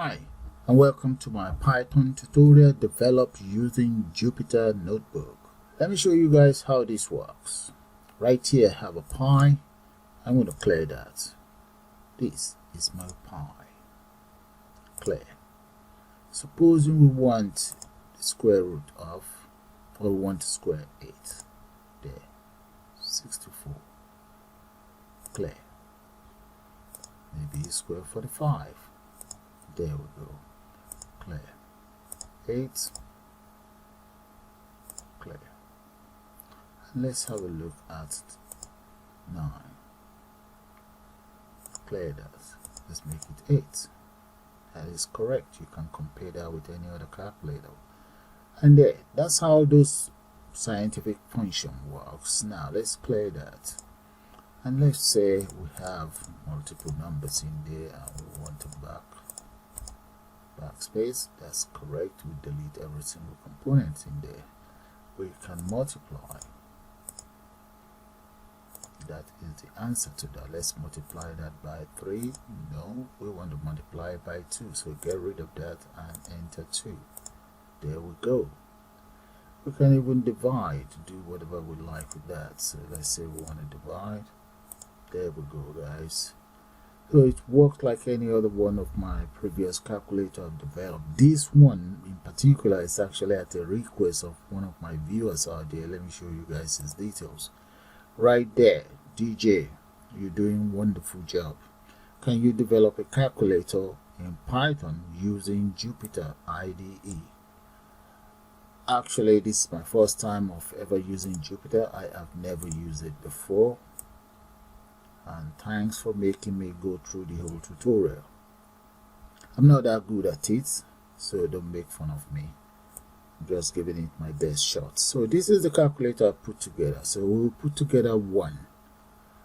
Hi, and welcome to my Python tutorial developed using Jupyter Notebook. Let me show you guys how this works. Right here I have a pie. I'm going to clear that. This is my pie. Clear. Supposing we want the square root of, or we want to square 8. There. 64. Clear. Maybe square 45. There we go. Clear. 8. Clear. And let's have a look at 9. Clear that. Let's make it 8. That is correct. You can compare that with any other calculator. And there, that's how those scientific function works. Now let's clear that. And let's say we have multiple numbers in there and we want to backspace. That's correct. We delete every single component in there. We can multiply. That is the answer to that. Let's multiply that by 3. No, we want to multiply by 2. So get rid of that and enter 2. There we go. We can even divide, do whatever we like with that. So let's say we want to divide. There we go, guys. So it works like any other one of my previous calculator I've developed. This one in particular is actually at a request of one of my viewers out there. Let me show you guys his details. Right there, DJ, you're doing a wonderful job. Can you develop a calculator in Python using Jupyter IDE? Actually, this is my first time of ever using Jupyter. I have never used it before. And thanks for making me go through the whole tutorial. I'm not that good at it, so don't make fun of me. I'm just giving it my best shot. So this is the calculator I put together. So we'll put together one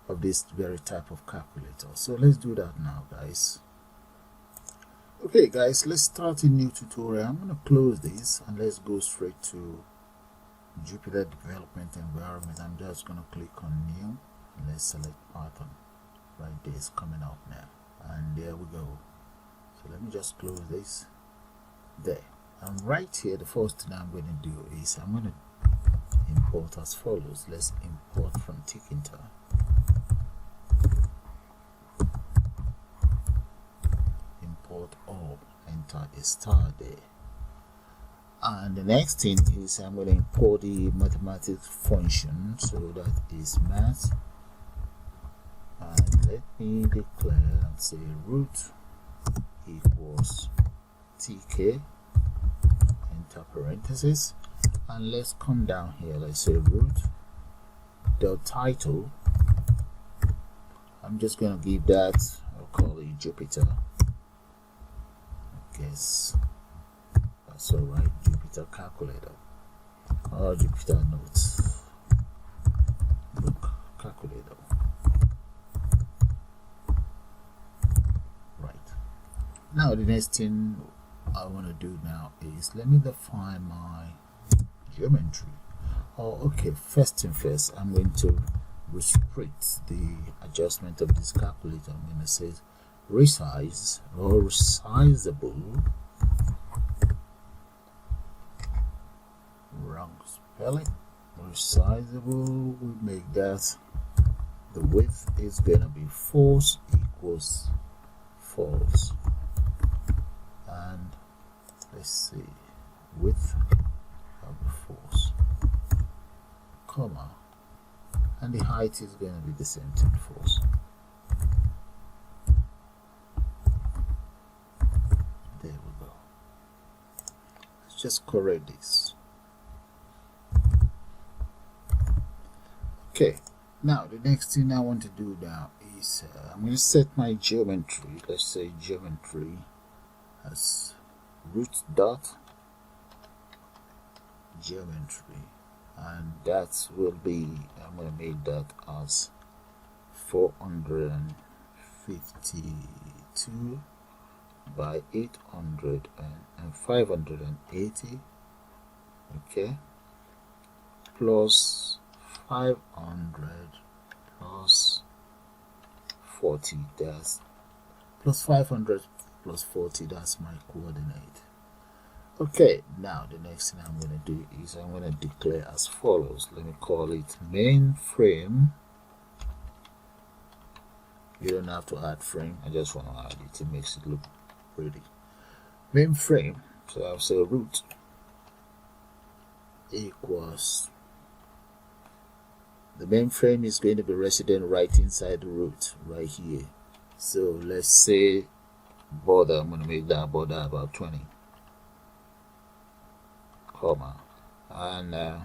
of this very type of calculator. So let's do that now, guys. Okay guys, let's start a new tutorial. I'm going to close this and let's go straight to Jupyter development environment. I'm just going to click on new. Let's select Python. Right there, it's coming up now, and there we go. So let me just close this there, and right here the first thing I'm going to do is I'm going to import as follows. Let's import from Tkinter. Import all, enter a star there. And the next thing is I'm going to import the mathematics function, so that is math. And let me declare and say root equals tk, enter parentheses, and let's come down here. Let's say root dot title. I'm just going to give that, I'll call it Jupyter. I guess that's alright. Jupyter calculator or Jupyter Notebook calculator. Now the next thing I want to do now is let me define my geometry. Okay, first thing first, I'm going to restrict the adjustment of this calculator. I'm going to say resize or resizable. Wrong spelling. Resizable. We make that the width is going to be false equals false. And let's see, width of the false, comma, and the height is going to be the same thing, false. There we go. Let's just correct this. Okay, now the next thing I want to do now is I'm going to set my geometry. Let's say geometry as root dot geometry, and that will be, I'm going to make that as 452 by 800 and 580, okay, plus 500 plus 40, that's plus 500 plus 40, that's my coordinate. Okay, now the next thing I'm going to do is I'm going to declare as follows. Let me call it main frame. You don't have to add frame, I just want to add it. It makes it look pretty. Main frame, so I'll say root equals, the main frame is going to be resident right inside the root right here. So let's say border, I'm going to make that border about 20, comma, and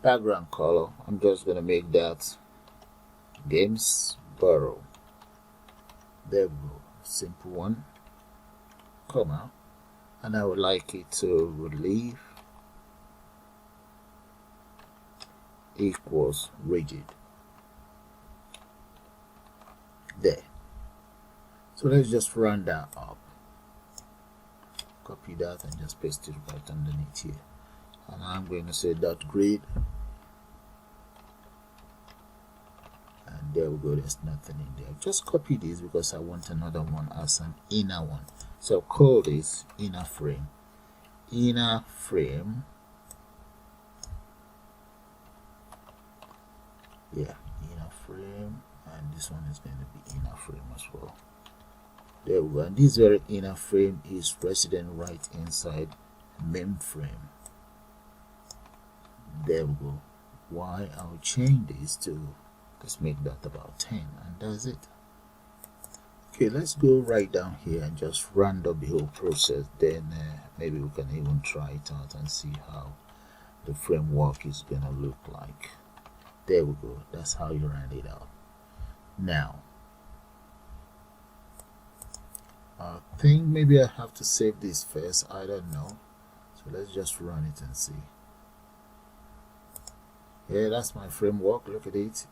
background color, I'm just going to make that Gainsborough. There we go, simple one, comma, and I would like it to relieve equals rigid. There. So let's just run that up. Copy that and just paste it right underneath here. And I'm going to say dot grid. And there we go, there's nothing in there. Just copy this because I want another one as an inner one. So call this inner frame. Inner frame. Yeah, inner frame, and this one is going to be inner frame as well. There we go, and this very inner frame is resident right inside main frame. There we go. Why I'll change this to, let's make that about 10, and that's it. Okay, let's go right down here and just run up the whole process. Then maybe we can even try it out and see how the framework is gonna look like. There we go, that's how you run it out. Now I think maybe I have to save this first, I don't know. So let's just run it and see. Yeah, that's my framework, look at it.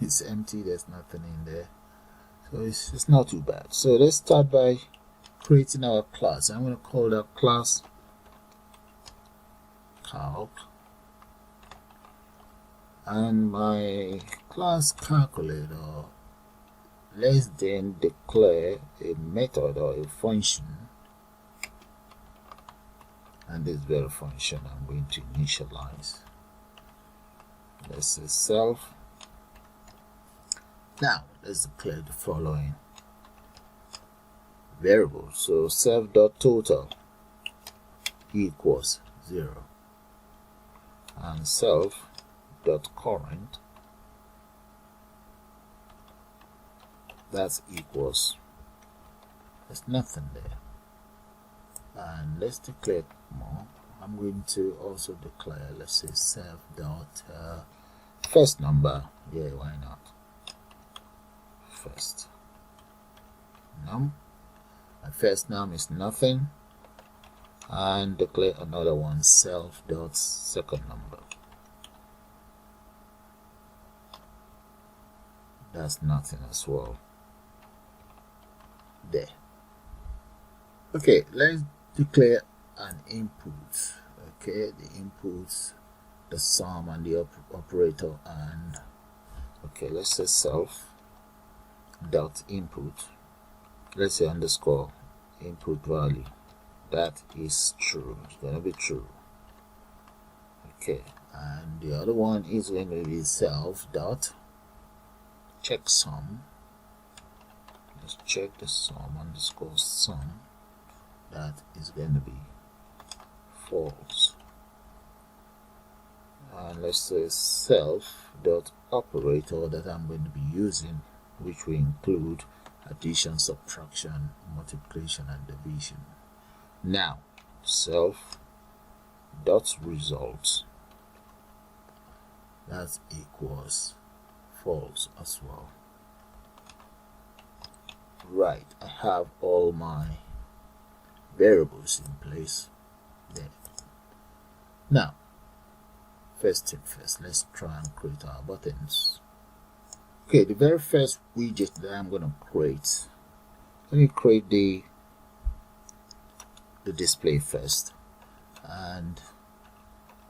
It's empty, there's nothing in there. So it's not too bad. So let's start by creating our class. I'm going to call that class calc. And my class calculator, let's then declare a method or a function, and this very function I'm going to initialize. Let's say self. Now let's declare the following variable. So self.total equals 0, and self.current, that equals, there's nothing there. And let's declare more. I'm going to also declare, let's say self dot first number. Yeah, why not? First num. My first num is nothing, and declare another one, self dot second number. That's nothing as well. There. Okay, let's declare an input. Okay, the inputs, the sum and the operator, and okay, let's say self dot input, let's say underscore input value, that is true, it's going to be true. Okay, and the other one is going to be self dot checksum. Let's check the sum underscore sum, that is going to be false. And let's say self dot operator that I'm going to be using, which will include addition, subtraction, multiplication, and division. Now self dot results, that equals false as well. Right, I have all my variables in place there. Now first thing first, let's try and create our buttons. Okay, the very first widget that I'm going to create, let me create the display first, and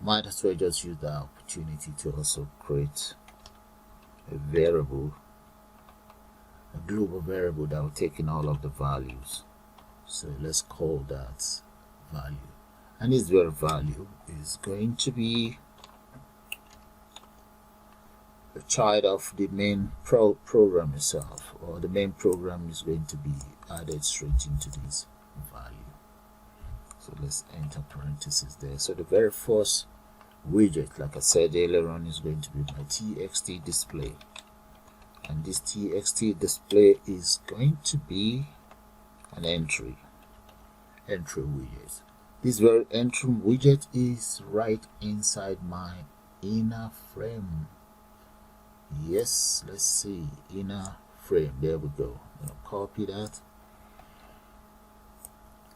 might as well just use the opportunity to also create a variable a global variable that will take in all of the values. So let's call that value, and this very value is going to be a child of the main program itself, or the main program is going to be added straight into this value. So let's enter parentheses there. So the very first widget, like I said earlier on, is going to be my txt display, and this txt display is going to be an entry widget. This very entry widget is right inside my inner frame. Yes, let's see, inner frame. There we go. I'm gonna copy that.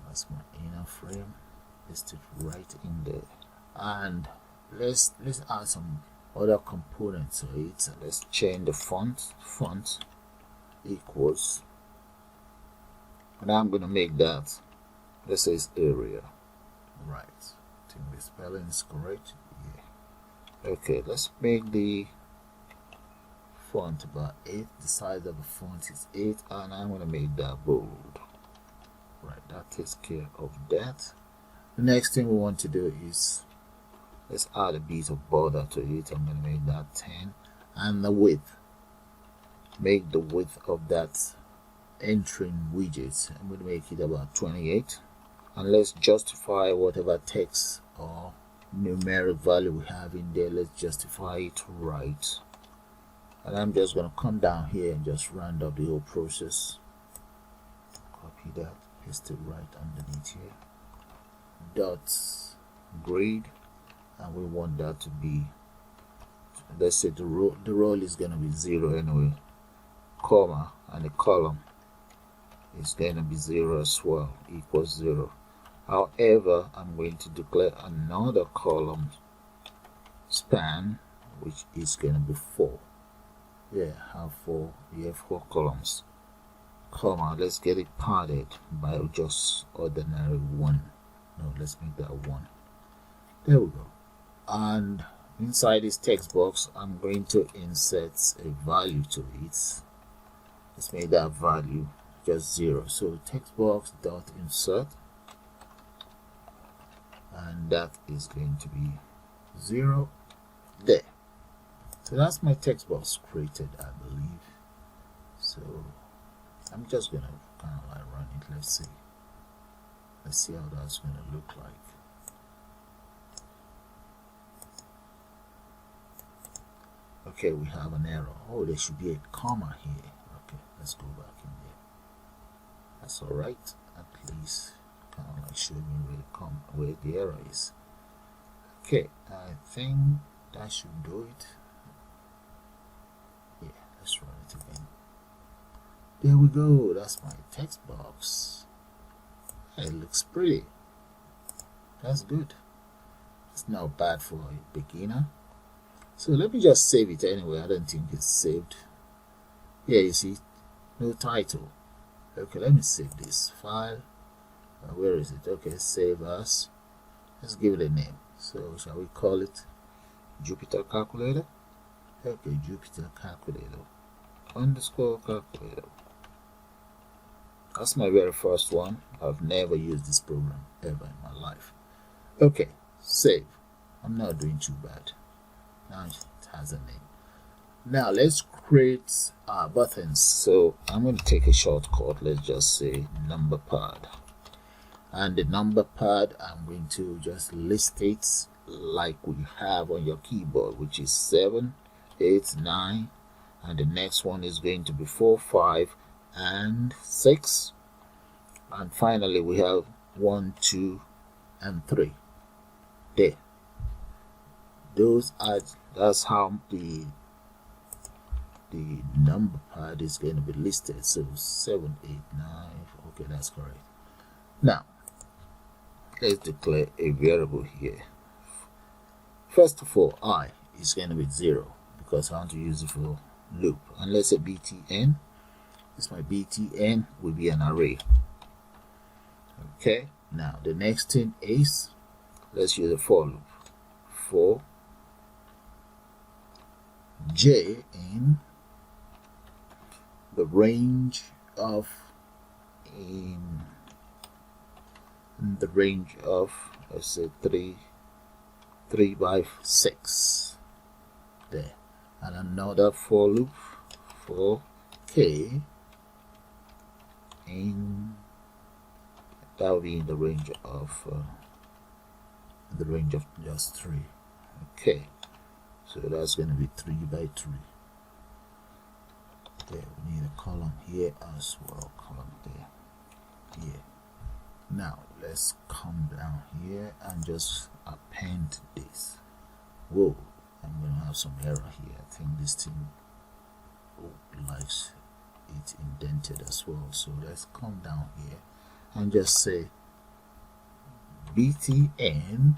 That's my inner frame. Paste it right in there, and let's add some other components to it. So let's change the font equals, and I'm gonna make that, let's say it's area. Right, I think the spelling is correct. Yeah. Okay, let's make the font about 8. The size of the font is 8, and I'm going to make that bold. Right, that takes care of that. The next thing we want to do is, let's add a bit of border to it. I'm going to make that 10, and the width, make the width of that entering widget, I'm going to make it about 28, and let's justify whatever text or numeric value we have in there. Let's justify it right. And I'm just going to come down here and just round up the whole process. Copy that, paste it right underneath here. Dot grade, and we want that to be, let's say the row is going to be 0 anyway, comma, and the column is going to be 0 as well, equals 0. However, I'm going to declare another column span, which is going to be 4. Yeah, have 4. We have 4 columns, comma, let's get it padded by just ordinary 1. No, let's make that 1. There we go. And inside this text box, I'm going to insert a value to it. Let's make that value just 0. So text box dot insert, and that is going to be 0 there. So that's my text box created, I believe. So I'm just gonna kind of like run it. Let's see how that's gonna look like. Okay, we have an error. Oh, there should be a comma here. Okay, let's go back in there. That's all right. At least kind of like show me where the error is. Okay, I think that should do it. Yeah, let's run it again. There we go. That's my text box. It looks pretty. That's good. It's not bad for a beginner. So let me just save it anyway. I don't think it's saved. Yeah, you see, no title. Okay, let me save this file. Where is it? Okay, save as. Let's give it a name. So shall we call it Jupyter Calculator? Okay, Jupyter Calculator _ calculator. That's my very first one. I've never used this program ever in my life. Okay, save. I'm not doing too bad. Now it has a name. Now let's create our buttons. So I'm going to take a shortcut. Let's just say number pad. And the number pad, I'm going to just list it like we have on your keyboard, which is 7, 8, 9, and the next one is going to be 4, 5, and 6, and finally we have 1, 2, and 3 there. That's how the number pad is going to be listed. So 7, 8, 9. Okay, that's correct. Now let's declare a variable here. First of all, I is going to be 0 because I want to use it for loop. And let's say btn. This my btn will be an array. Okay, now the next thing is, let's use a for loop. For j in the range of in the range of, let's say 3 by 6 there, and another for loop for k in, that will be in the range of just 3. Okay, so that's going to be 3 by 3 there. We need a column here as well, column there. Here, now let's come down here and just append this. Whoa, I'm gonna have some error here. I think this thing likes it indented as well, so let's come down here and just say btn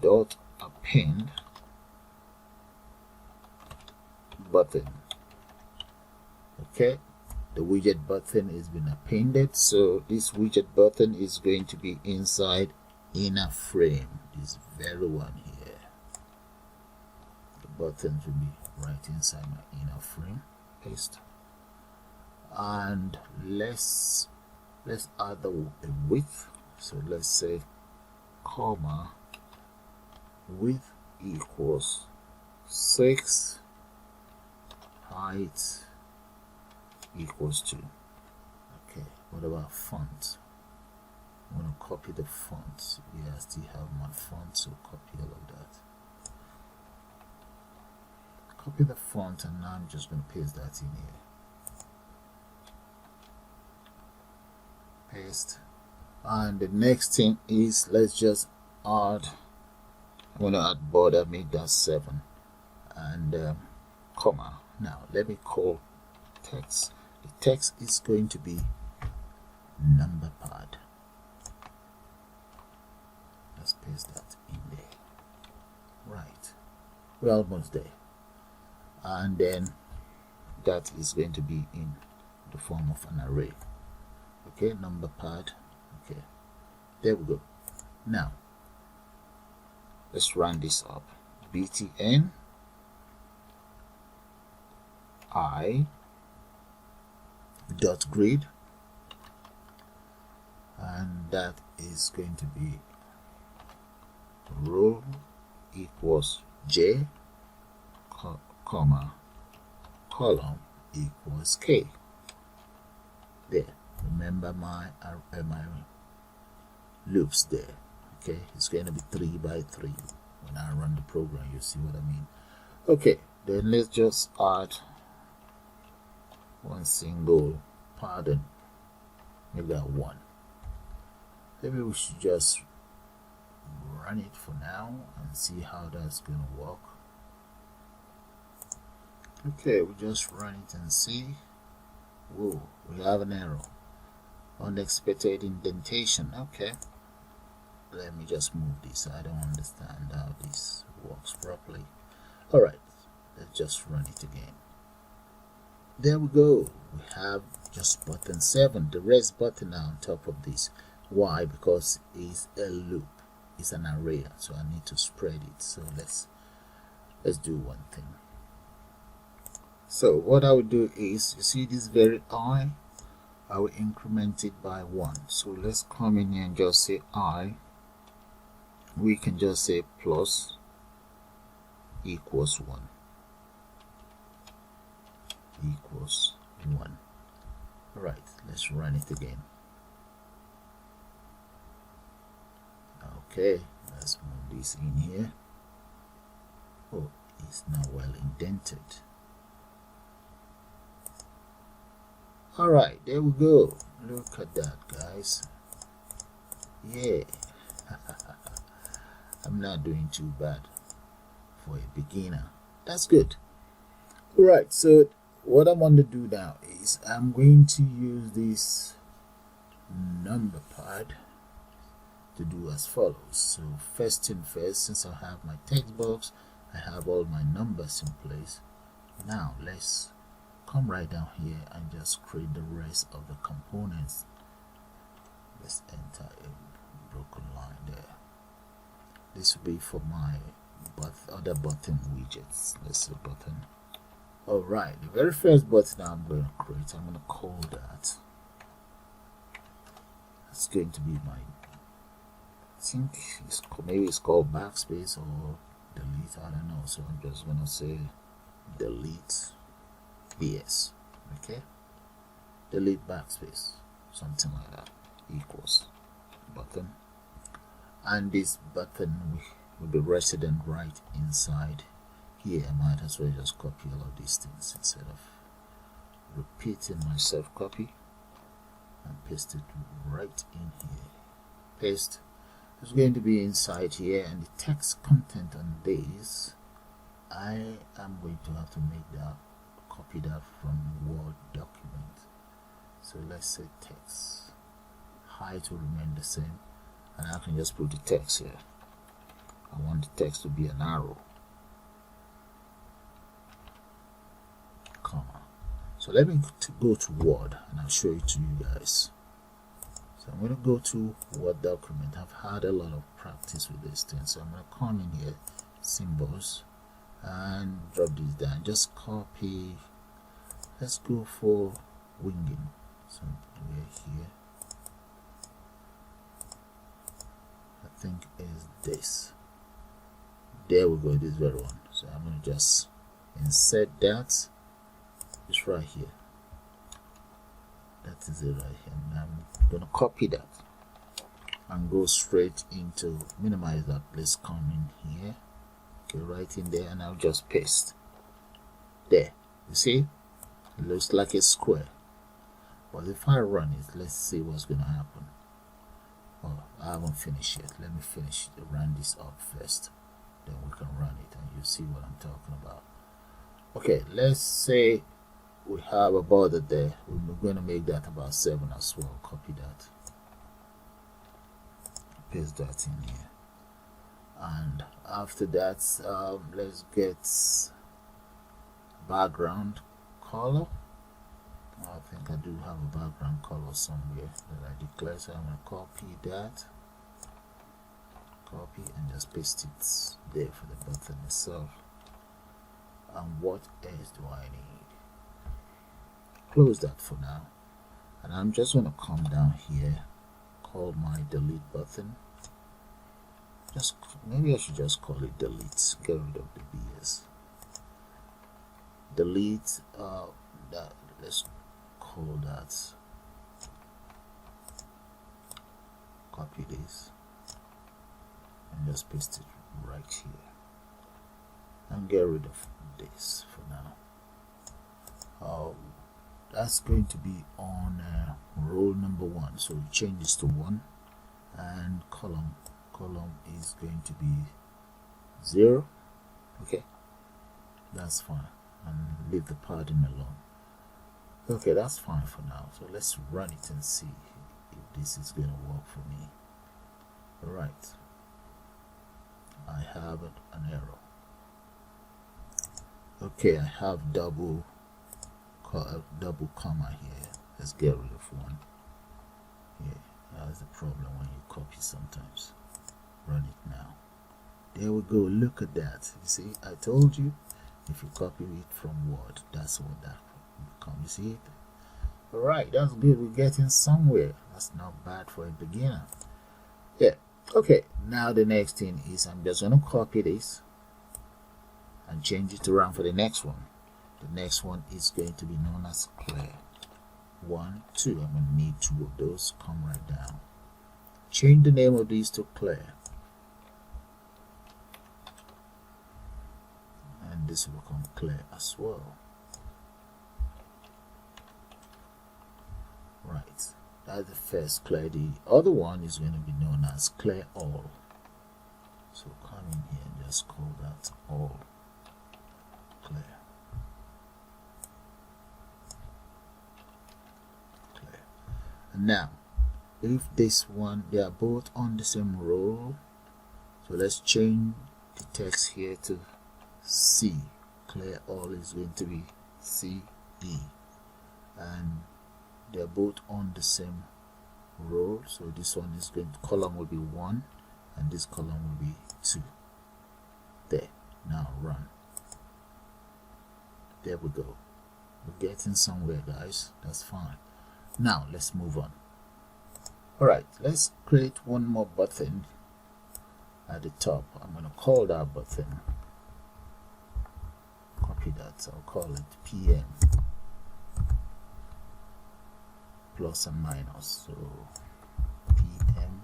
dot append button. Okay, the widget button has been appended, so this widget button is going to be inside inner frame, this very one here. The buttons will be right inside my inner frame. Paste, and let's add a width. So let's say comma width equals 6, height equals 2. Okay, what about font? I'm going to copy the font. Yeah, I still have my font, so copy all of that. Copy the font, and now I'm just going to paste that in here. Paste. And the next thing is, let's just add, I'm going to add border, make that 7, and comma. Now let me call text. The text is going to be number pad. Let's paste that in there. Right, we're almost there. And then that is going to be in the form of an array. Okay, number pad. Okay, there we go. Now let's run this up. btn I dot grid, and that is going to be row equals j, comma, column equals k. There, remember my loops there. Okay, it's going to be 3 by 3. When I run the program, you see what I mean. Okay, then let's just add one single pattern. Make that 1. Maybe we should just run it for now and see how that's going to work. Okay, we just run it and see. Whoa, we have an error. Unexpected indentation. Okay, let me just move this. I don't understand how this works properly. Alright, let's just run it again. There we go. We have just button 7. The rest button are on top of this. Why? Because it's a loop. It's an array, so I need to spread it. So let's do one thing. So what I will do is, you see this very I will increment it by 1. So let's come in here and just say I. We can just say plus equals 1. Equals 1. Alright, let's run it again. Okay, let's move this in here. Oh, it's now well indented. Alright, there we go. Look at that, guys. Yeah. I'm not doing too bad for a beginner. That's good. Alright, so what I'm going to do now is I'm going to use this number pad to do as follows. So first thing first, since I have my text box, I have all my numbers in place. Now let's come right down here and just create the rest of the components. Let's enter a broken line there. This will be for my other button widgets. Let's say button Alright, the very first button I'm going to create, I'm going to call that. That's going to be my, I think maybe it's called backspace or delete, I don't know. So I'm just going to say delete BS. Okay, delete backspace, something like that, equals button. And this button will be resident right inside here. I might as well just copy all of these things instead of repeating myself. Copy and paste it right in here. Paste. It's going to be inside here, and the text content on this, I am going to have to make that, copy that from Word document. So let's say text, height will remain the same, and I can just put the text here. I want the text to be an arrow, comma. So let me go to Word and I'll show it to you guys. So I'm going to go to Word document. I've had a lot of practice with this thing, so I'm going to come in here, symbols, and drop this down. Just copy. Let's go for winging somewhere here. I think is this. There we go, this very one. So I'm going to just insert that. It's right here. That is it right here. And I'm going to copy that and go straight into, minimize that. Let's come in here. Okay, right in there, and I'll just paste. There. You see? It looks like a square. But if I run it, let's see what's going to happen. Oh, I haven't finished yet. Let me finish, run this up first. Then we can run it and you see what I'm talking about. Okay, let's say we have a border there. We're going to make that about 7 as well. Copy that. Paste that in here. And after that, let's get background color. I think I do have a background color somewhere that I declare, so I'm going to copy that, copy, and just paste it there for the button itself. And what else do I need? Close that for now, and I'm just going to come down here, call my delete button. Just maybe I should just call it delete. Get rid of the BS. Delete that. Let's call that. Copy this and just paste it right here, and get rid of this for now. That's going to be on row number 1, so we change this to 1, and column is going to be 0. Okay, that's fine, and leave the padding alone. Okay, that's fine for now. So let's run it and see if this is going to work for me. Alright, I have an error. Okay, I have double comma here. Let's get rid of one. Yeah, that's the problem when you copy sometimes. Run it now. There we go. Look at that. You see, I told you, if you copy it from Word, that's what that becomes. You see it? Alright, that's good. We're getting somewhere. That's not bad for a beginner. Yeah. Okay, now the next thing is I'm just going to copy this and change it around for the next one. The next one is going to be known as clear. 1, 2. I'm going to need 2 of those. Come right down. Change the name of these to clear. And this will become clear as well. Right. That's the first clear. The other one is going to be known as clear all. So come in here and just call that all. Clear. Clear. And now, if this one, they are both on the same row, so let's change the text here to C. Clear all is going to be C, E. And they're both on the same row, so this one is going to, column will be 1 and this column will be 2. There. Now run. There we go. We're getting somewhere, guys. That's fine. Now let's move on. All right, let's create one more button at the top. I'm going to call that button, copy that, I'll call it PM plus and minus, so PM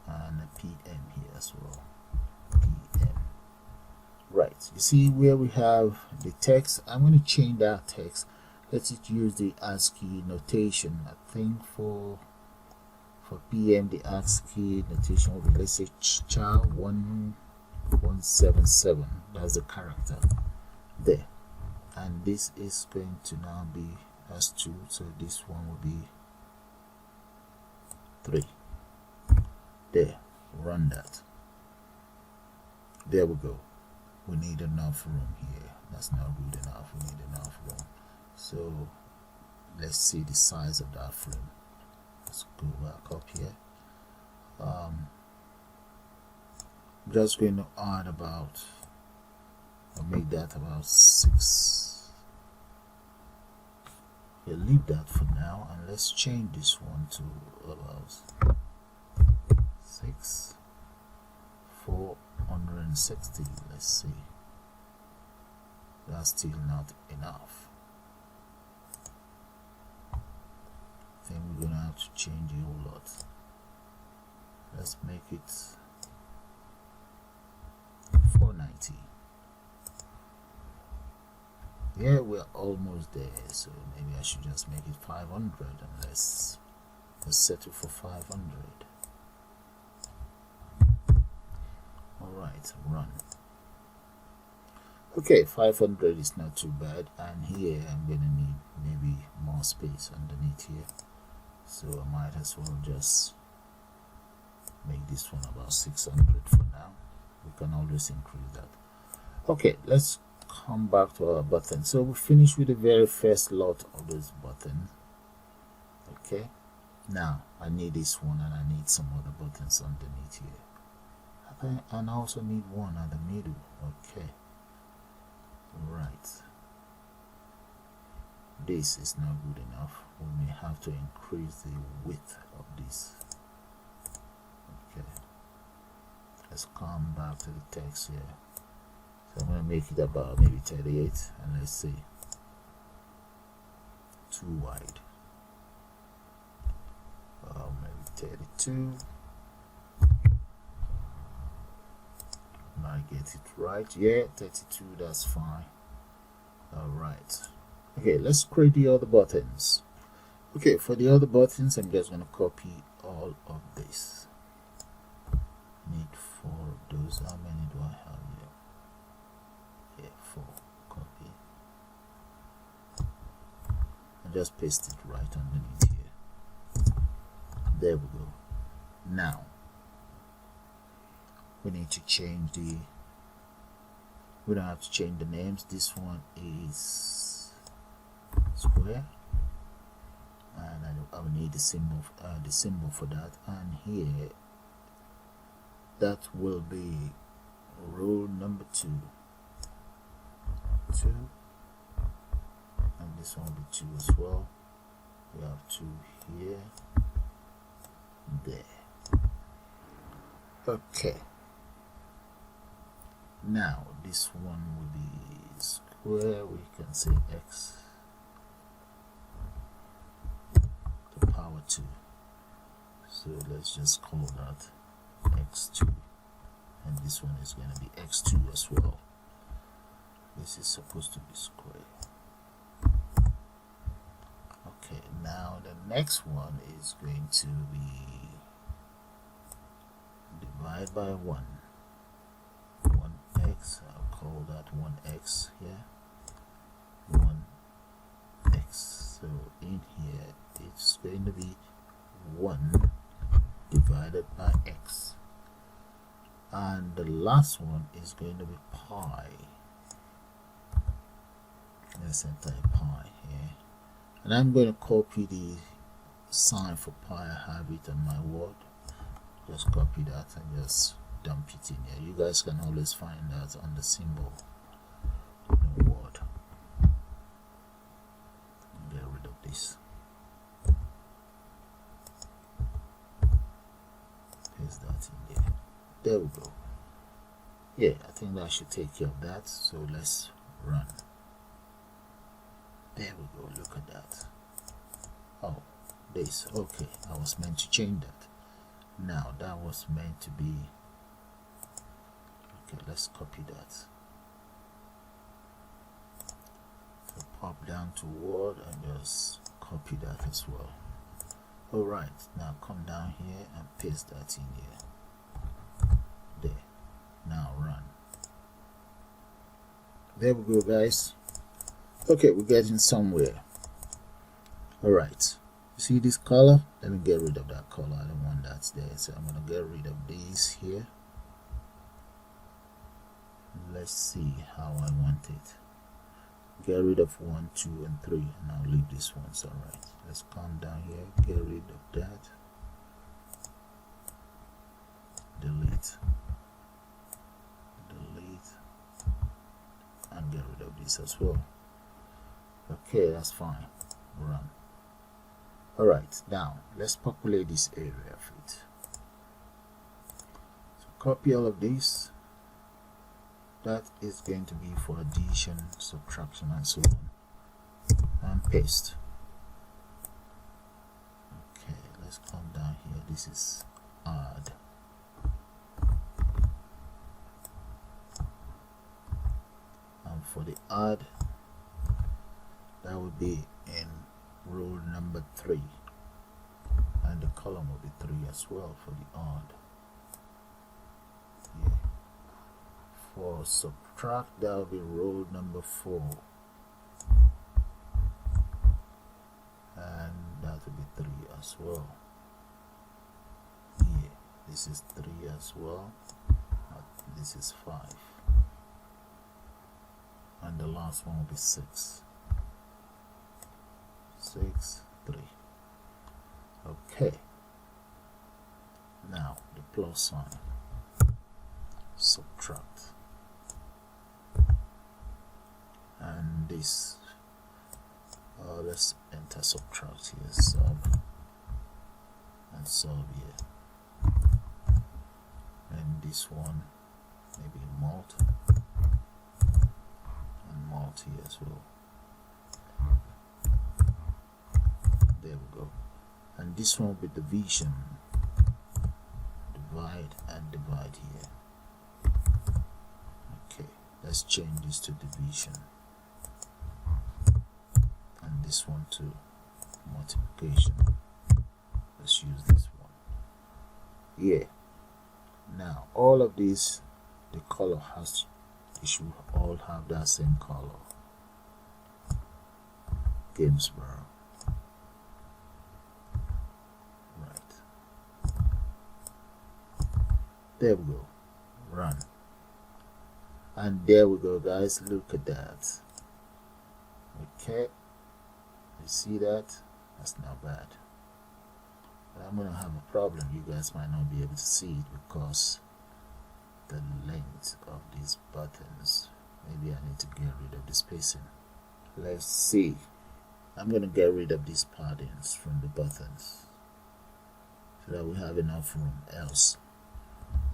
and a PM here as well, PM. Right, you see where we have the text. I'm going to change that text. Let's use the ASCII notation. I think for PM the ASCII notation will be, let's say, char 1177. That's the character there, and this is going to now be S2, so this one will be 3. There, run that. There we go. We need enough room here. That's not good enough. We need enough room. So let's see the size of that frame. Let's go back up here. I'm just going to add about, I'll make that about 6. We'll leave that for now, and let's change this one to about 6, 460. Let's see. That's still not enough. I think we're gonna have to change a whole lot. Let's make it 490. Yeah, we're almost there, so maybe I should just make it 500, and let's settle for 500. Alright, run. Okay, 500 is not too bad, and here I'm gonna need maybe more space underneath here, so I might as well just make this one about 600 for now. We can always increase that. Okay, let's come back to our button. So we finished with the very first lot of this button. Okay, now I need this one, and I need some other buttons underneath here. And I also need one at the middle. Okay, right, this is not good enough. We may have to increase the width of this. Okay, let's come back to the text here. So I'm going to make it about maybe 38, and let's see, too wide. Maybe 32. I get it right. Yeah, 32, that's fine. Alright, okay, let's create the other buttons. Okay, for the other buttons, I'm just going to copy all of this. Need 4 of those. How many do I have here? Yeah, 4. Copy and just paste it right underneath here. There we go. Now we need to change the, we don't have to change the names. This one is square, and I will need the symbol for that, and here that will be row number 2, and this one will be 2 as well. We have 2 here, there. Okay, now this one will be square. We can say x to the power 2, so let's just call that x2, and this one is going to be x2 as well. This is supposed to be square. Okay, now the next one is going to be divide by 1. 1x, I'll call that 1x here. 1x. So in here it's going to be 1 divided by x. And the last one is going to be pi. Let's enter pi here. And I'm going to copy the sign for pi. I have it on my Word. Just copy that and just dump it in here. You guys can always find that on the symbol in the Word. paste that in there. There we go. Yeah, I think that should take care of that. So let's run. There we go. Look at that. Oh, this. Okay, I was meant to change that. Now that was meant to be. Okay, let's copy that. So pop down to Word and just copy that as well. Alright, now come down here and paste that in here. There. Now run. There we go, guys. Okay, we're getting somewhere. Alright. You see this color? Let me get rid of that color. I don't want that there. So I'm gonna get rid of these here. Let's see how I want it. Get rid of 1, 2, and 3, and I'll leave this one. So alright. Let's come down here, get rid of that. Delete. And get rid of this as well. Okay, that's fine. Run. Alright, now let's populate this area of it. So copy all of this. That is going to be for addition, subtraction, and so on. And paste. Okay, let's come down here. This is add. And for the add, that would be in row number 3, and the column will be 3 as well for the add. Yeah. For subtract, that will be row number 4, and that will be 3 as well. Yeah, this is 3 as well. This is 5, and the last one will be 6. 6, 3. Okay. Now the plus sign. Subtract. And this. Let's enter subtract here. Sub. And sub here. And this one maybe multi. And multi as well. There we go. And this one with division. Divide and divide here. Okay, let's change this to division. And this one to multiplication. Let's use this one. Yeah. Now all of these, the color has, it should all have that same color. Gainsborough. There we go. Run. And there we go, guys. Look at that. Okay. You see that? That's not bad. But I'm going to have a problem. You guys might not be able to see it because the length of these buttons. Maybe I need to get rid of the spacing. Let's see. I'm going to get rid of these paddings from the buttons so that we have enough room. Else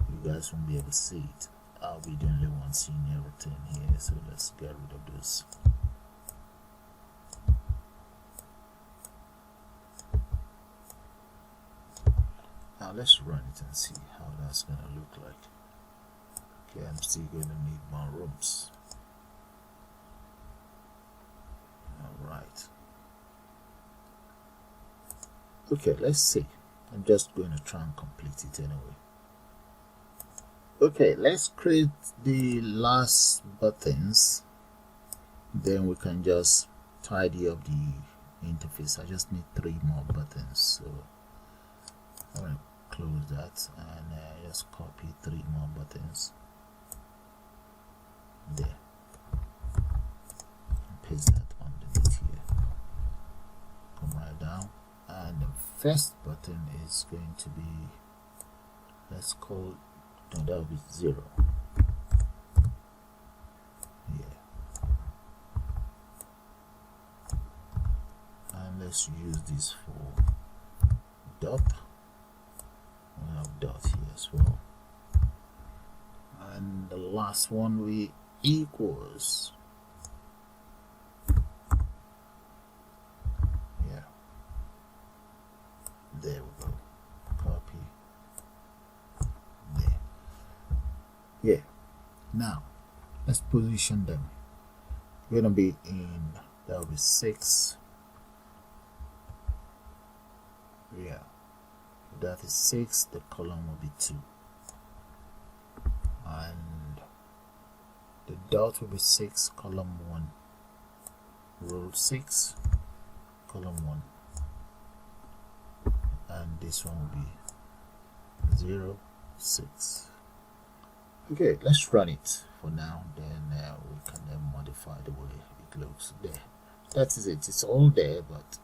you guys won't be able to see it. I'll be the only one seeing everything here, so let's get rid of this. Now let's run it and see how that's gonna look like. Okay, I'm still gonna need more rooms. Alright. Okay, let's see. I'm just going to try and complete it anyway. Okay, let's create the last buttons, then we can just tidy up the interface. I just need 3 more buttons, so I'm going to close that and just copy 3 more buttons there and paste that underneath here. Come right down, and the first button is going to be, let's call, no, that will be 0. Yeah. And let's use this for dot. We'll have dot here as last one we equals. Yeah, there we go. Copy there. Yeah, now let's position them. We're gonna be in, that will be 6. Yeah, that is 6. The column will be 2, and the dot will be 6, column 1, row 6, column 1, and this one will be 0, 6. Okay, let's run it for now, then we can then modify the way it looks there. That is it, it's all there, but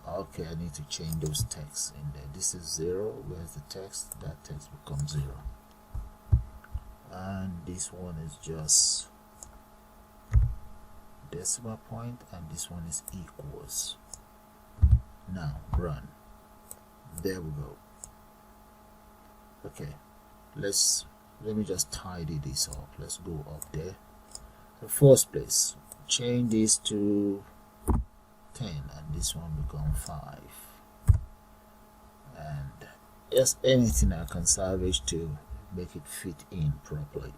okay, I need to change those texts in there. This is 0, where's the text? That text becomes 0, and this one is just decimal point, and this one is equals. Now run. There we go. Okay, let me just tidy this up. Let's go up there. The first place, change this to 10, and this one become 5, and just anything I can salvage to make it fit in properly.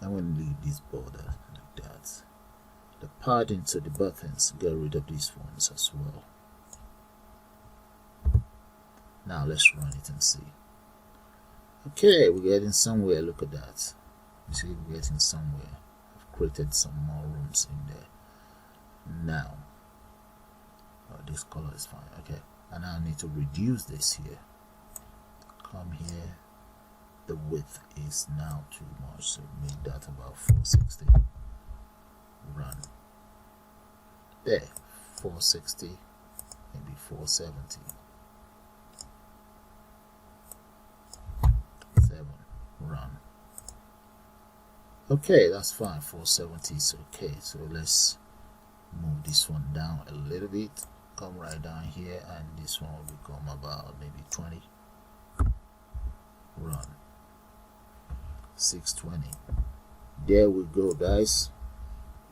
I'm going to leave this border like that. The padding to the buttons, get rid of these ones as well. Now let's run it and see. Okay, we're getting somewhere. Look at that. You see, we're getting somewhere. I've created some more rooms in there. Now, this color is fine. Okay, and I need to reduce this here. Come here. The width is now too much, so make that about 460. Run. There, 460, maybe 470. 7. Run. Okay, that's fine. 470 is okay. So let's move this one down a little bit. Come right down here, and this one will become about maybe 20. Run. 620. There we go, guys.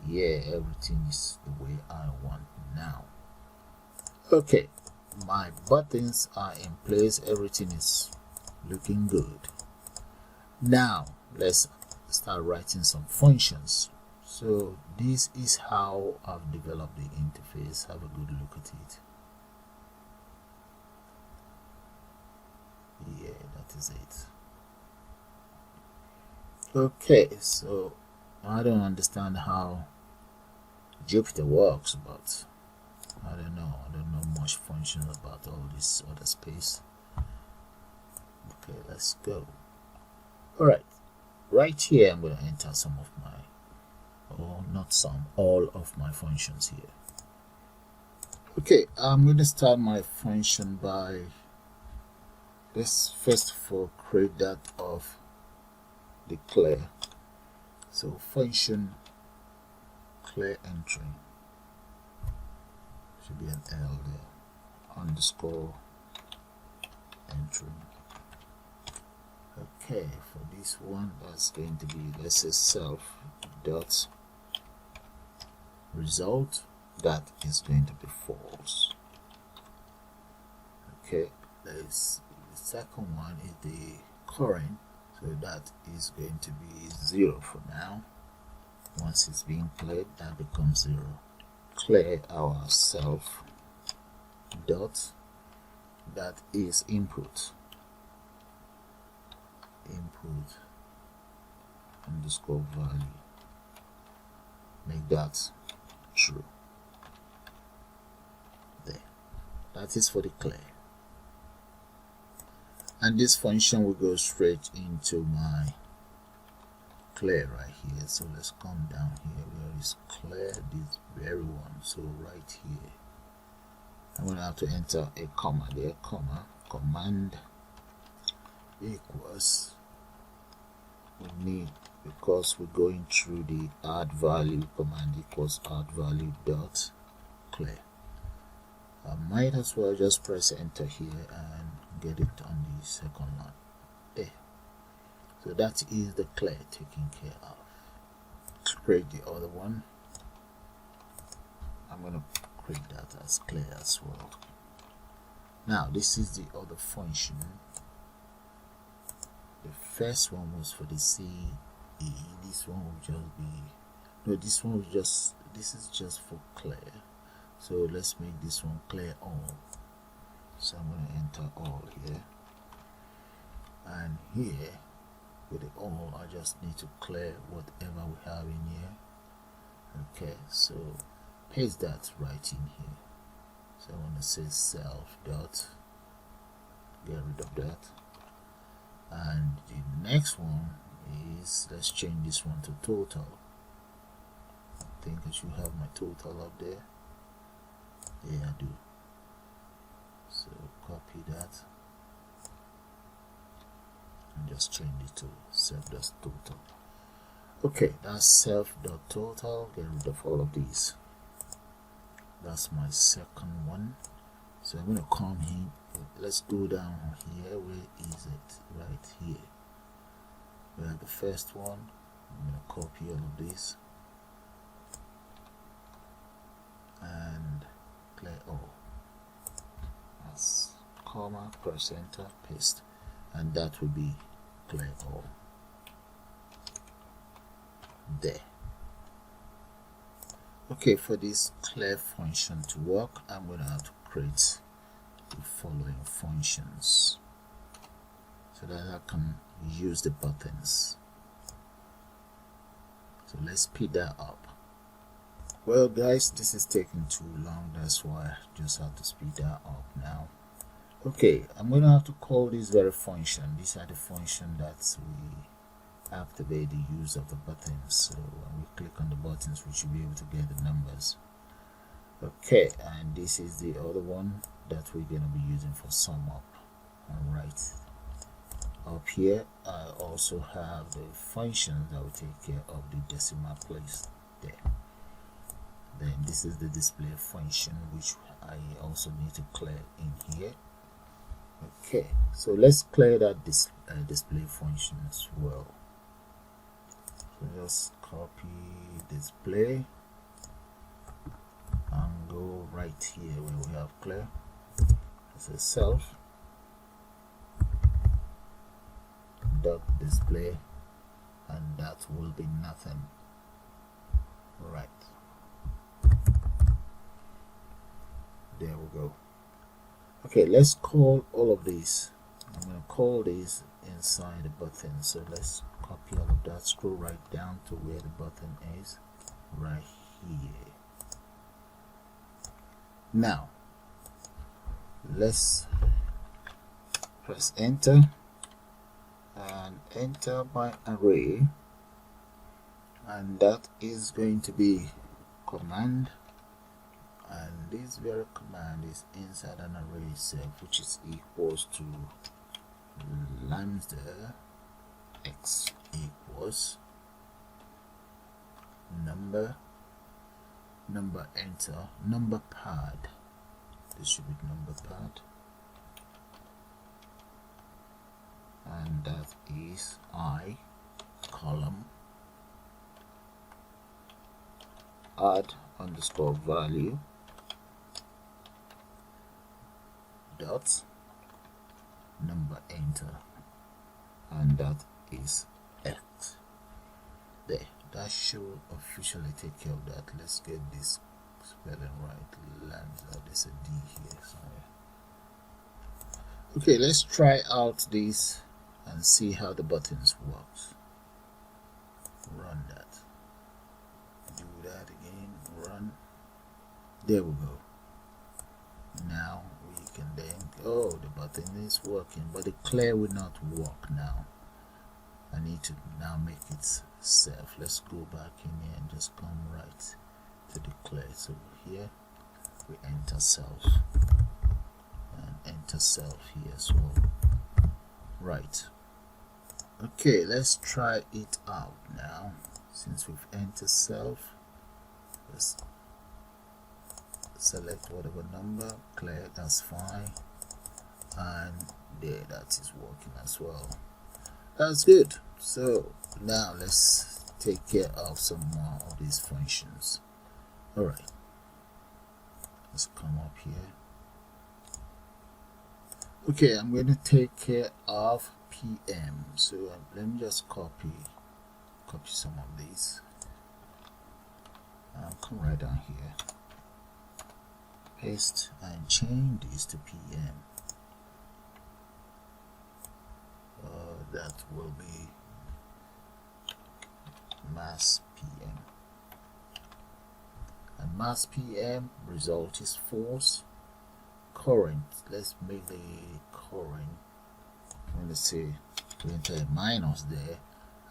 Yeah, everything is the way I want now. Okay, my buttons are in place. Everything is looking good. Now let's start writing some functions. So this is how I've developed the interface. Have a good look at it. Yeah, that is it. Okay, so I don't understand how Jupyter works, but I don't know much functions about all this other space. Okay, let's go. Right here I'm going to enter some of my, or not some, all of my functions here. Okay, I'm going to start my function by, let's first of all create that of declare. So function clear entry, should be an L there, underscore entry. Okay, for this one that's going to be, let's say, self dot result. That is going to be false. Okay, there's the second one is the current, so that is going to be 0 for now. Once it's being cleared, that becomes 0. Clear our self dot, that is input underscore value, make that true. There, that is for the clear, and this function will go straight into my clear right here. So let's come down here where is clear, this very one. So right here I'm going to have to enter a comma there, comma, command equals, we need, because we're going through the add value, command equals add value dot clear. I might as well just press enter here and get it on the second line. there. So that is the clear taken care of. Let's create the other one. I'm going to create that as clear as well. Now this is the other function. The first one was for the CE. This one will just be, no, this one will just, this is just for clear. So let's make this one clear all. So I'm going to enter all here, and here with the all I just need to clear whatever we have in here. Okay, so paste that right in here. So I want to say self dot, get rid of that. And the next one is, let's change this one to total. I think I should have my total up there. Yeah, I do. So copy that and just change it to self.total. Okay, that's self.total. Get rid of all of these. That's my second one. So I'm going to come in. Let's go down here. Where is it? Right here. We have the first one. I'm going to copy all of this and clear all. That's comma, press enter, paste, and that will be clear all. There. Okay, for this clear function to work, I'm going to have to create the following functions so that I can use the buttons. So let's speed that up. Well guys, this is taking too long, that's why I just have to speed that up now. Okay, I'm going to have to call this very function. These are the function that we activate the use of the buttons. So when we click on the buttons, we should be able to get the numbers. Okay, and this is the other one that we're going to be using for sum up. Alright, up here I also have the functions that will take care of the decimal place there. Then this is the display function, which I also need to clear in here. Okay, so let's clear that display function as well. So just copy display and go right here where we have clear. This is self dot display, and that will be nothing. Right. There we go. Okay, let's call all of these. I'm going to call these inside the button. So let's copy all of that, scroll right down to where the button is, right here. Now let's press enter and enter my array, and that is going to be command. And this very command is inside an array itself, which is equals to lambda x equals number enter number pad. This should be number pad, and that is I column add underscore value dot number enter, and that is x. There, that should officially take care of that. Let's get this spelling right. Lambda, there's a D here somewhere. Okay, let's try out this and see how the buttons works. Run that. Do that again. Run. There we go. Now we can then, oh, the button is working, but the clear will not work now. I need to now make it self. Let's go back in here and just come right to the clear. So here we enter self and enter self here as well. Right. Okay, let's try it out now. Since we've entered self, let's select whatever number, clear, that's fine, and there, that is working as well. That's good. So now let's take care of some more of these functions. All right, let's come up here. Okay, I'm going to take care of PM. So let me just copy some of these. Come right down here, paste, and change this to PM. That will be mass PM, and mass PM result is false. Current, let's make the current, I'm going to say, we enter a minus there,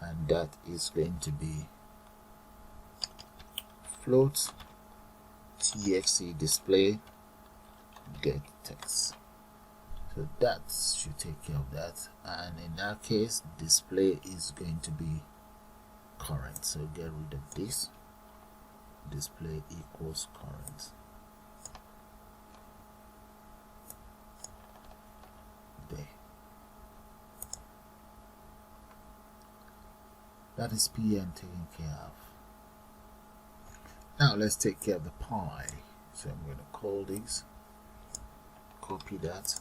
and that is going to be float txt display get text. So that should take care of that, and in that case display is going to be current. So get rid of this, display equals current. There, that is PM taken care of. Now let's take care of the pi. So I'm going to call this, copy that,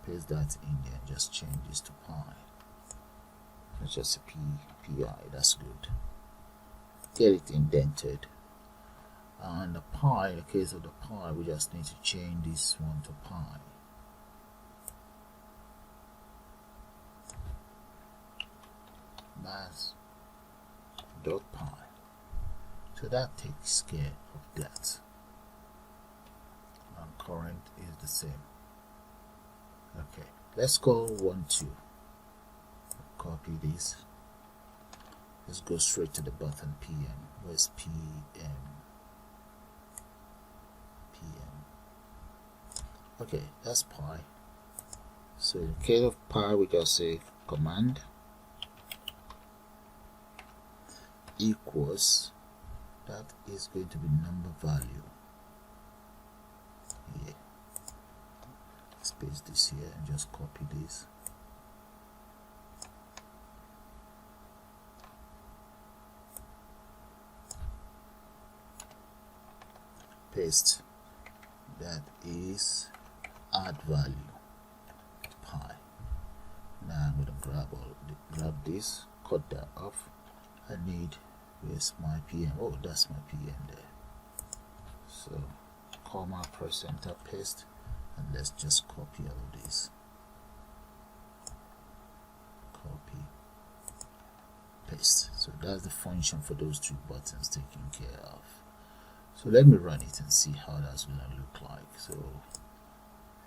paste that in there, and just change this to pi. It's just a pi, that's good. Get it indented. And the pi, in the case of the pi, we just need to change this one to pi. Mass dot pi. So that takes care of that. And current is the same. Okay, let's go 1 2. Copy this. Let's go straight to the button PM. Where's PM? Okay, that's pi. So in case of pi, we just say command equals, that is going to be number value here. Let's paste this here and just copy this. Paste. That is add value to pi. Now I'm going to grab this, cut that off. I need, where's my PM? Oh, that's my PM there. So comma, press enter, paste, and let's just copy all of this. Copy, paste. So that's the function for those two buttons taken care of. So let me run it and see how that's going to look like. So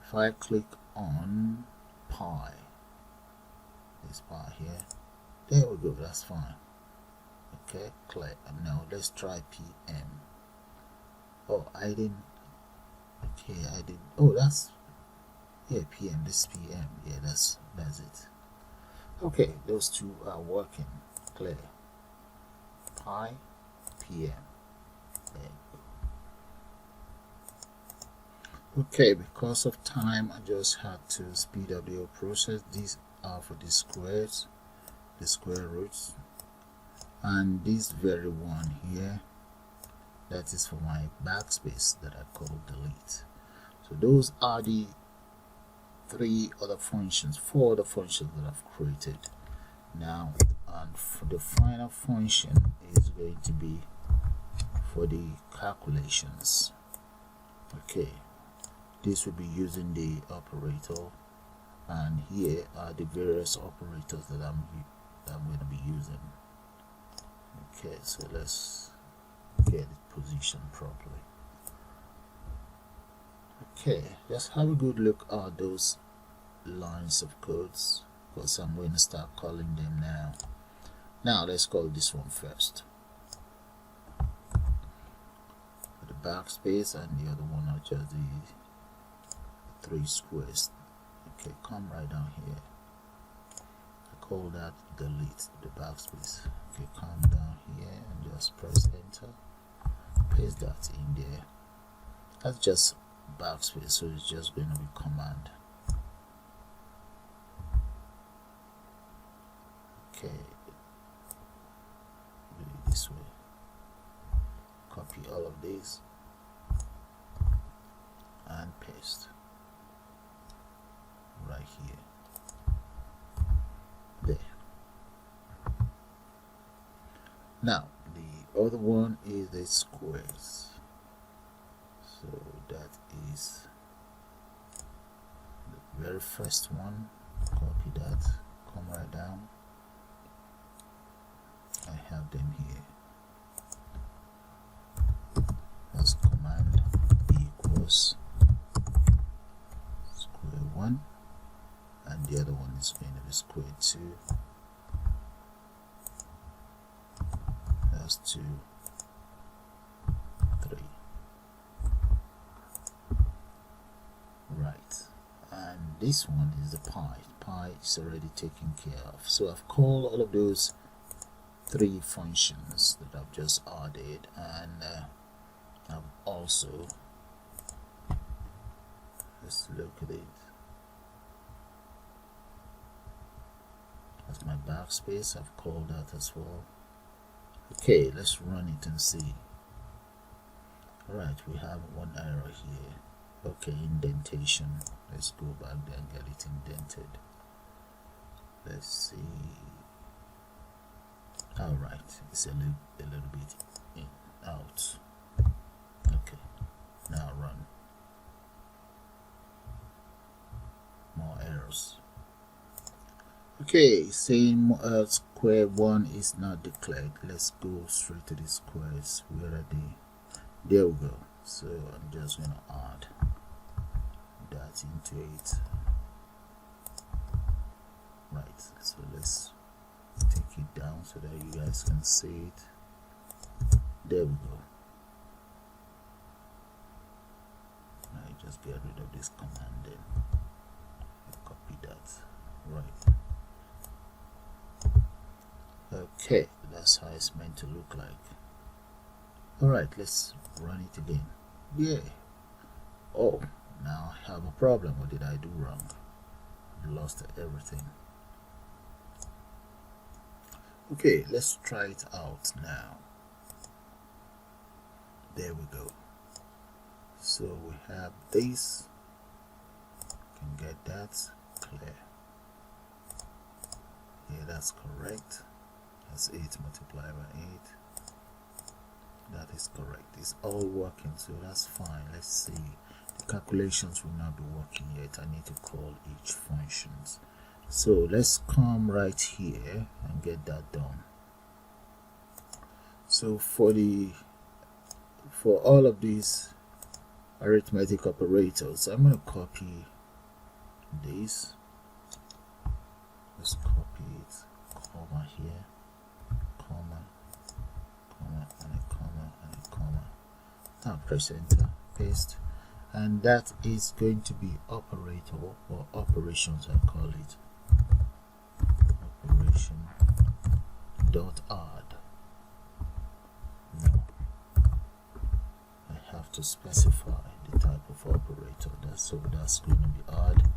if I click on pi, this pi here, there we go, that's fine. Okay, click. Now let's try PM. Oh, I didn't. Okay, I didn't. Oh, that's, yeah, PM. This PM. Yeah, that's it. Okay, those two are working. Clear. Pi, PM. There you go. Okay, because of time, I just had to speed up the whole process. These are for the squares, the square roots. And this very one here, that is for my backspace that I call delete. So those are the four other functions that I've created. Now, and for the final function is going to be for the calculations. Okay, this will be using the operator, and here are the various operators that I'm going to be using. Okay, so let's get it positioned properly. Okay, just have a good look at those lines of codes, because I'm going to start calling them now. Now let's call this one first. For the backspace, and the other one are just the 3 squares. Okay, come right down here. I call that delete, the backspace. Okay, come down here and just press enter, paste that in there. That's just backspace, so it's just going to be command. Okay, do it this way. Copy all of these and paste right here. There. Now the other one is the squares. So that is the very first one. Copy that, come right down. I have them here. That's command equals square 1, and the other one is going to be square 2. That's 2, 3. Right, and this one is the pi. Pi is already taken care of. So I've called all of those 3 functions that I've just added, and I've also, let's look at it. That's my backspace. I've called that as well. Okay, let's run it and see. Alright, we have one error here. Okay, indentation. Let's go back there and get it indented. Let's see. Alright, it's a little bit in, out. Okay, now run. More errors. Okay, saying square 1 is not declared. Let's go straight to the squares. Where are they? There we go. So I'm just going to add that into it. Right, so let's take it down so that you guys can see it. There we go. Now you just get rid of this command, then copy that. Right. Okay, that's how it's meant to look like. Alright, let's run it again. Yeah. Oh, now I have a problem. What did I do wrong? I lost everything. Okay, let's try it out now. There we go. So we have this. Can get that clear. Yeah, that's correct. That's 8 multiplied by 8. That is correct. It's all working, so that's fine. Let's see. The calculations will not be working yet. I need to call each functions. So let's come right here and get that done. So for all of these arithmetic operators, I'm going to copy this. Let's copy it, comma here, comma, comma, and a comma, and a comma. Now press enter, paste, and that is going to be operator or operations, I call it. Operation dot add. Now I have to specify the type of operator. That's going to be add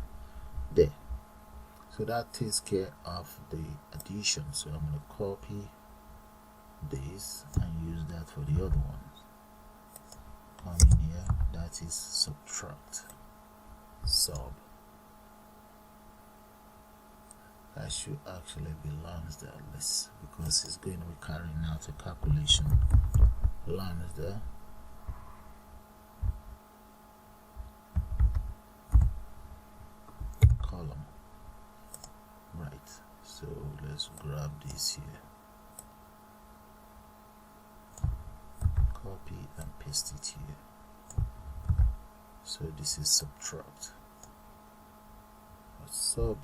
there. So that takes care of the addition. So I'm going to copy this and use that for the other ones. Come in here, that is subtract, sub. That should actually be lambda less because it's going to be carrying out a calculation. Lambda column. Right, so let's grab this here, copy and paste it here. So this is subtract, sub,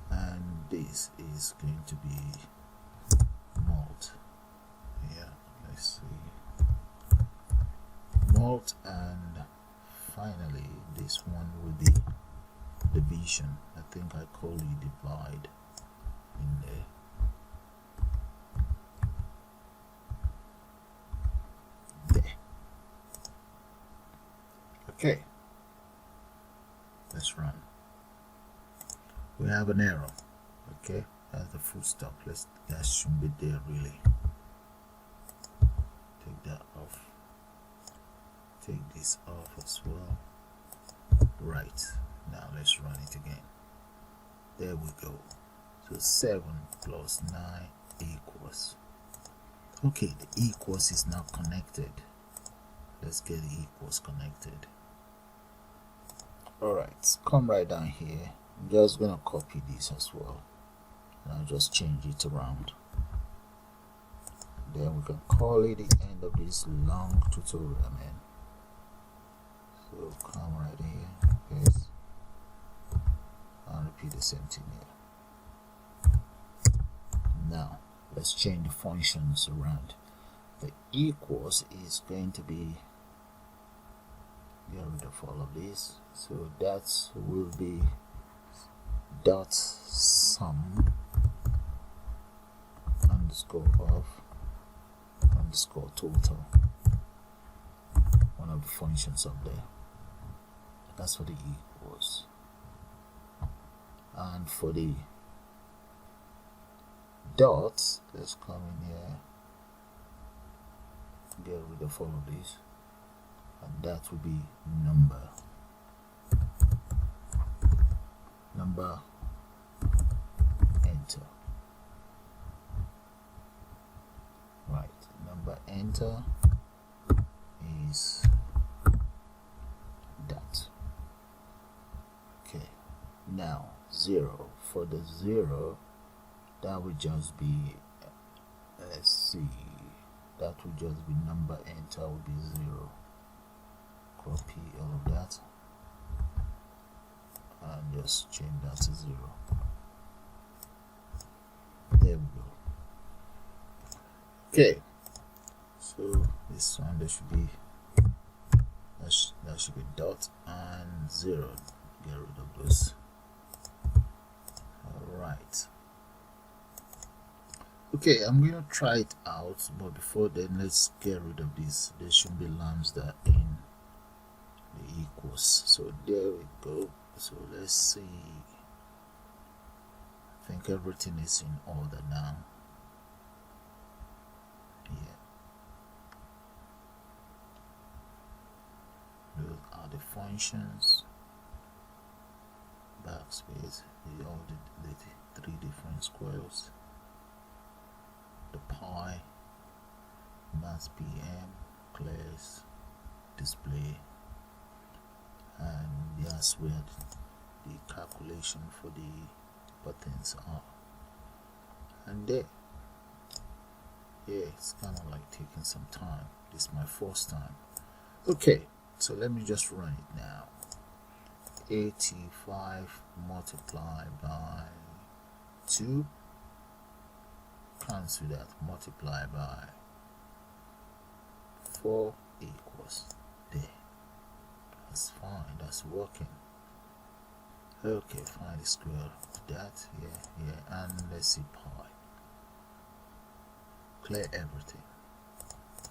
and this is going to be mult. Yeah, let's see, mult, and finally this one will be division. I think I call it divide in there. There. Okay, let's run. We have an error. Okay, That's the full stop. That shouldn't be there really. Take that off. Take this off as well. Right, now let's run it again. There we go. So 7 plus 9 equals. Okay, the equals is now connected. Let's get the equals connected. Alright, come right down here. I'm just gonna copy this as well. And I'll just change it around. Then we can call it the end of this long tutorial, man. So come right here, yes, and repeat the same thing here. Now let's change the functions around. The equals is going to be, get rid of all of this, so that will be dot sum underscore of underscore total, one of the functions up there. That's for the equals. And for the dots, let's come in here, get rid of all of this, and that will be number enter. Right, number enter is that. Okay, now 0. For the 0, that would just be, let's see, that would just be number enter would be 0. Copy all of that and just change that to 0. There we go. Okay, so this one, there should be that should be dot and 0. Get rid of those. Alright, okay, I'm gonna try it out, but before then let's get rid of this. There should be lambda in the equals. So there we go. So let's see, I think everything is in order now. Yeah, those are the functions. Backspace, all the 3 different squares. The pi, mass PM, class, display, and that's where the calculation for the buttons are. And there, yeah, it's kind of like taking some time. This is my first time. Okay, so let me just run it now. 85 multiplied by 2, cancel that, multiply by 4 equals there. That's fine, that's working. Okay, find the square of that. Yeah, and let's see pi. Clear everything.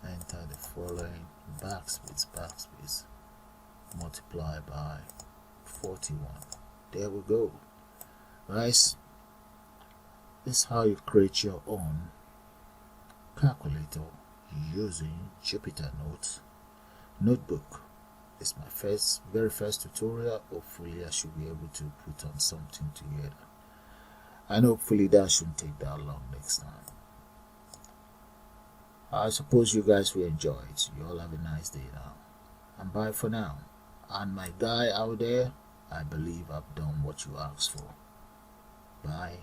Enter the following, backspace, multiply by 41. There we go. Guys, this is how you create your own calculator using Jupyter Notebook. It's my very first tutorial. Hopefully I should be able to put on something together, and hopefully that shouldn't take that long next time. I suppose you guys will enjoy it. You all have a nice day now, and bye for now. And my guy out there, I believe I've done what you asked for. Bye.